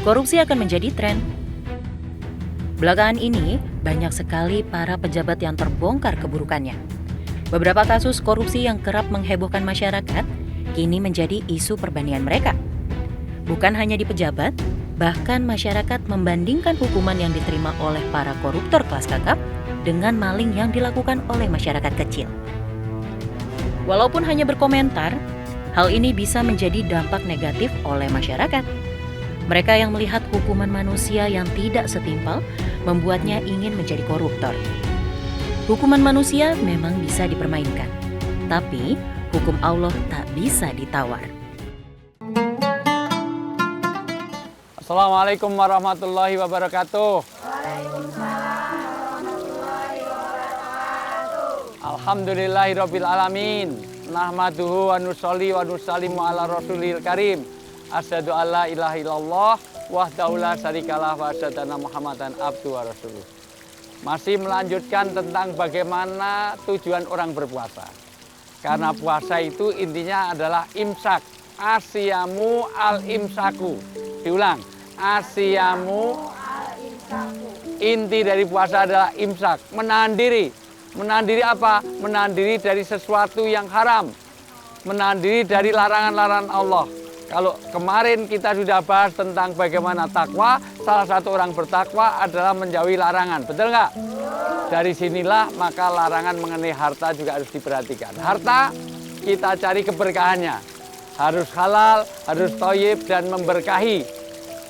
korupsi akan menjadi tren. Belakangan ini, banyak sekali para pejabat yang terbongkar keburukannya. Beberapa kasus korupsi yang kerap menghebohkan masyarakat kini menjadi isu perbandingan mereka. Bukan hanya di pejabat, bahkan masyarakat membandingkan hukuman yang diterima oleh para koruptor kelas kakap dengan maling yang dilakukan oleh masyarakat kecil. Walaupun hanya berkomentar, hal ini bisa menjadi dampak negatif oleh masyarakat. Mereka yang melihat hukuman manusia yang tidak setimpal membuatnya ingin menjadi koruptor. Hukuman manusia memang bisa dipermainkan, tapi hukum Allah tak bisa ditawar. Assalamualaikum warahmatullahi wabarakatuh. Alhamdulillahirabbil alamin. Nahmaduhu wa nusolli wa nusallimu ala rasulil karim. Asyhadu alla ilaha illallah wahdahu la syarikalah wa asyhadu anna Muhammadan abduhu wa rasuluh. Masih melanjutkan tentang bagaimana tujuan orang berpuasa. Karena puasa itu intinya adalah imsak. Asyamu al-imsaku. Diulang. Asyamu al-imsaku. Inti dari puasa adalah imsak. Menahan diri. Menahan diri apa? Menahan diri dari sesuatu yang haram. Menahan diri dari larangan-larangan Allah. Kalau kemarin kita sudah bahas tentang bagaimana takwa, salah satu orang bertakwa adalah menjauhi larangan. Betul nggak? Dari sinilah maka larangan mengenai harta juga harus diperhatikan. Harta kita cari keberkahannya. Harus halal, harus thayyib dan memberkahi.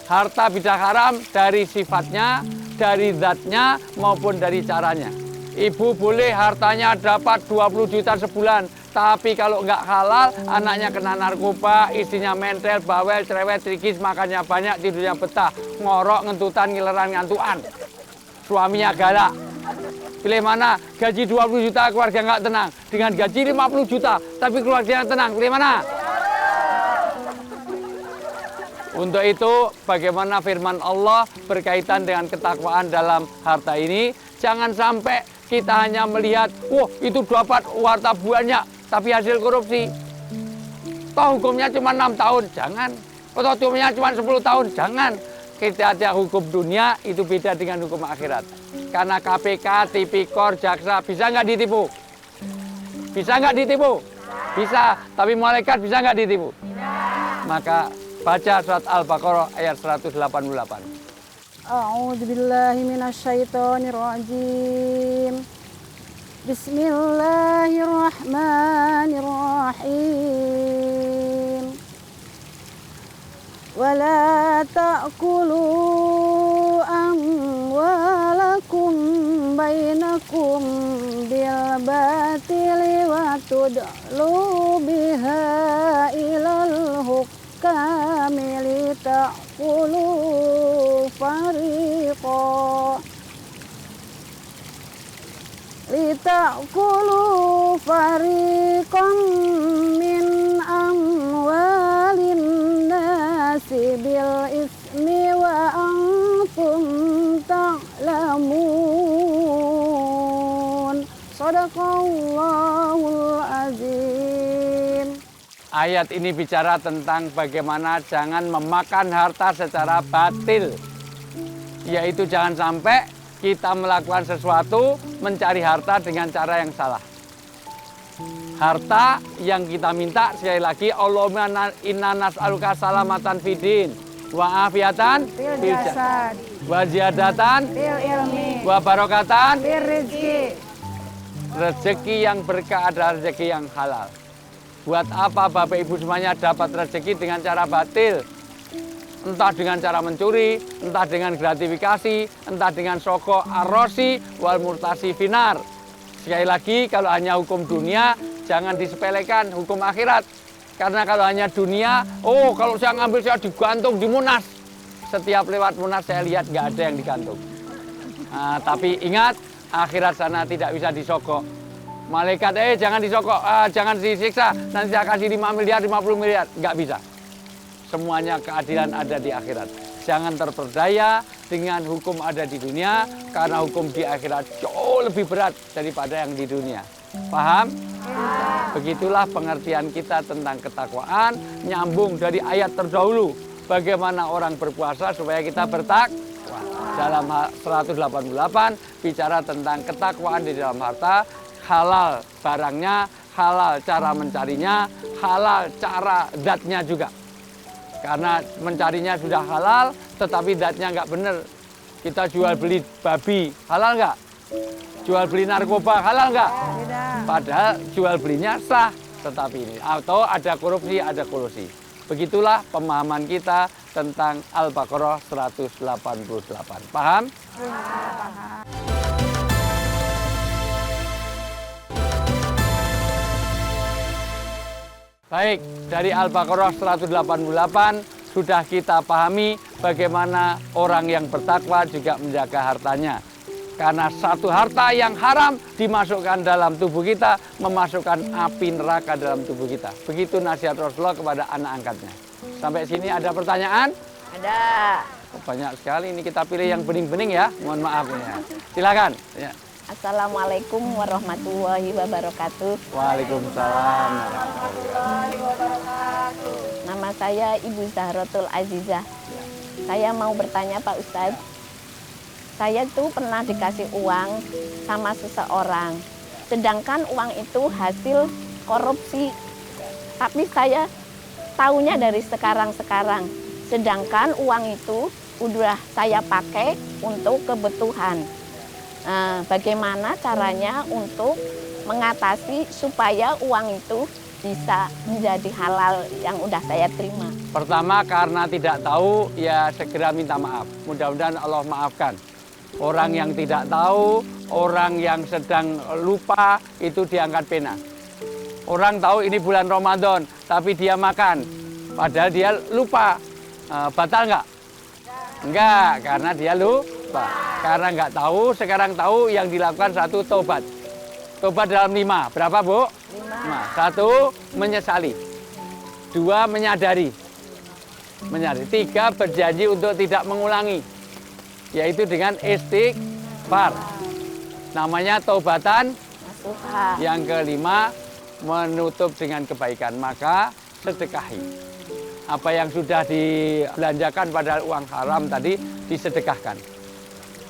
Harta bidang haram dari sifatnya, dari zatnya maupun dari caranya. Ibu boleh hartanya dapat 20 juta sebulan, tapi kalau nggak halal, anaknya kena narkoba, istrinya mentel, bawel, cerewet, trikis, makannya banyak, tidurnya betah, ngorok, ngentutan, ngileran, ngantuan. Suaminya galak. Pilih mana? Gaji 20 juta, keluarga nggak tenang. Dengan gaji 50 juta, tapi keluarganya tenang. Pilih mana? Untuk itu, bagaimana firman Allah berkaitan dengan ketakwaan dalam harta ini? Jangan sampai kita hanya melihat, wah itu dapat harta banyak, tapi hasil korupsi. Toh hukumnya cuma 6 tahun, jangan. Atau hukumnya cuma 10 tahun, jangan. Kita ada hukum dunia, itu beda dengan hukum akhirat. Karena KPK, Tipikor, Jaksa, bisa nggak ditipu? Bisa nggak ditipu? Bisa, tapi malaikat bisa nggak ditipu? Maka baca surat Al-Baqarah ayat 188. A'udzubillahi minasyaitonirrajim. Bismillahirrahmanirrahim. Wala ta'kulu amwalakum bainakum bil batili wa tudlu biha ilal hukami lita'kulu fariqan min amwalin nasi bil ismi wa antum ta'lamun. Shadaqallahul azim. Ayat ini bicara tentang bagaimana jangan memakan harta secara batil. Yaitu jangan sampai kita melakukan sesuatu mencari harta dengan cara yang salah. Harta yang kita minta sekali lagi, Allahumma inna nas'aluka salamatan fidin wa afiatan fil jasad wa ziyadatan fil ilmi wa barokatan fil rizki. Rezeki yang berkah adalah rezeki yang halal. Buat apa Bapak Ibu semuanya dapat rezeki dengan cara batil? Entah dengan cara mencuri, entah dengan gratifikasi, entah dengan soko arrosi wal murtasi finar. Sekali lagi, kalau hanya hukum dunia, jangan disepelekan hukum akhirat. Karena kalau hanya dunia, oh kalau saya ngambil saya digantung di Munas. Setiap lewat Munas saya lihat nggak ada yang digantung. Nah, tapi ingat, akhirat sana tidak bisa disogok. Malaikat, jangan disogok, jangan disiksa, nanti saya kasih 5 miliar, 50 miliar. Nggak bisa. Semuanya keadilan ada di akhirat. Jangan terperdaya dengan hukum ada di dunia, karena hukum di akhirat jauh lebih berat daripada yang di dunia. Paham? Begitulah pengertian kita tentang ketakwaan, nyambung dari ayat terdahulu. bagaimana orang berpuasa supaya kita bertakwa. Dalam 188 bicara tentang ketakwaan di dalam harta, halal barangnya, halal cara mencarinya, halal cara zatnya juga. Karena mencarinya sudah halal, tetapi zatnya nggak benar. Kita jual beli babi, halal nggak? Jual beli narkoba, halal nggak? Padahal jual belinya sah, tetapi ini. Atau ada korupsi, ada kolusi. Begitulah pemahaman kita tentang Al-Baqarah 188. Paham? Baik, dari Al-Baqarah 188 sudah kita pahami bagaimana orang yang bertakwa juga menjaga hartanya. Karena satu harta yang haram dimasukkan dalam tubuh kita, memasukkan api neraka dalam tubuh kita. Begitu nasihat Rasulullah kepada anak angkatnya. Sampai sini ada pertanyaan? Ada. Oh, banyak sekali, ini kita pilih yang bening-bening ya. Mohon maaf ya. Silakan. Ya. Assalamualaikum warahmatullahi wabarakatuh. Waalaikumsalam. Nama saya Ibu Zahrotul Azizah. Saya mau bertanya Pak Ustadz. Saya tuh pernah dikasih uang sama seseorang. Sedangkan uang itu hasil korupsi. Tapi saya taunya dari sekarang-sekarang. Sedangkan uang itu udah saya pakai untuk kebutuhan. Nah, bagaimana caranya untuk mengatasi supaya uang itu bisa menjadi halal yang udah saya terima? Pertama, karena tidak tahu, ya segera minta maaf. Mudah-mudahan Allah maafkan. Orang yang tidak tahu, orang yang sedang lupa, itu diangkat pena. Orang tahu ini bulan Ramadan, tapi dia makan. Padahal dia lupa. Batal nggak? Enggak, karena dia lupa. Karena nggak tahu, sekarang tahu, yang dilakukan satu tobat. Tobat dalam 5. Berapa, Bu? 5. 1, menyesali. 2, menyadari. 3, berjanji untuk tidak mengulangi. Yaitu dengan istighfar. Namanya taubatan. Nasuha. Yang kelima, menutup dengan kebaikan. Maka sedekahi. Apa yang sudah dibelanjakan pada uang haram tadi disedekahkan.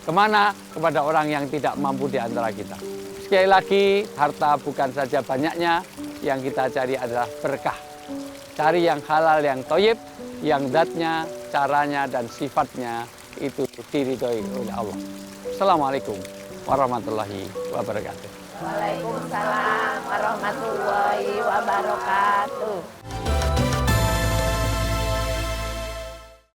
Kemana? Kepada orang yang tidak mampu di antara kita. Sekali lagi, harta bukan saja banyaknya, yang kita cari adalah berkah. Cari yang halal, yang thayyib, yang zatnya, caranya, dan sifatnya itu diridhoi oleh Allah. Assalamualaikum warahmatullahi wabarakatuh. Waalaikumsalam warahmatullahi wabarakatuh.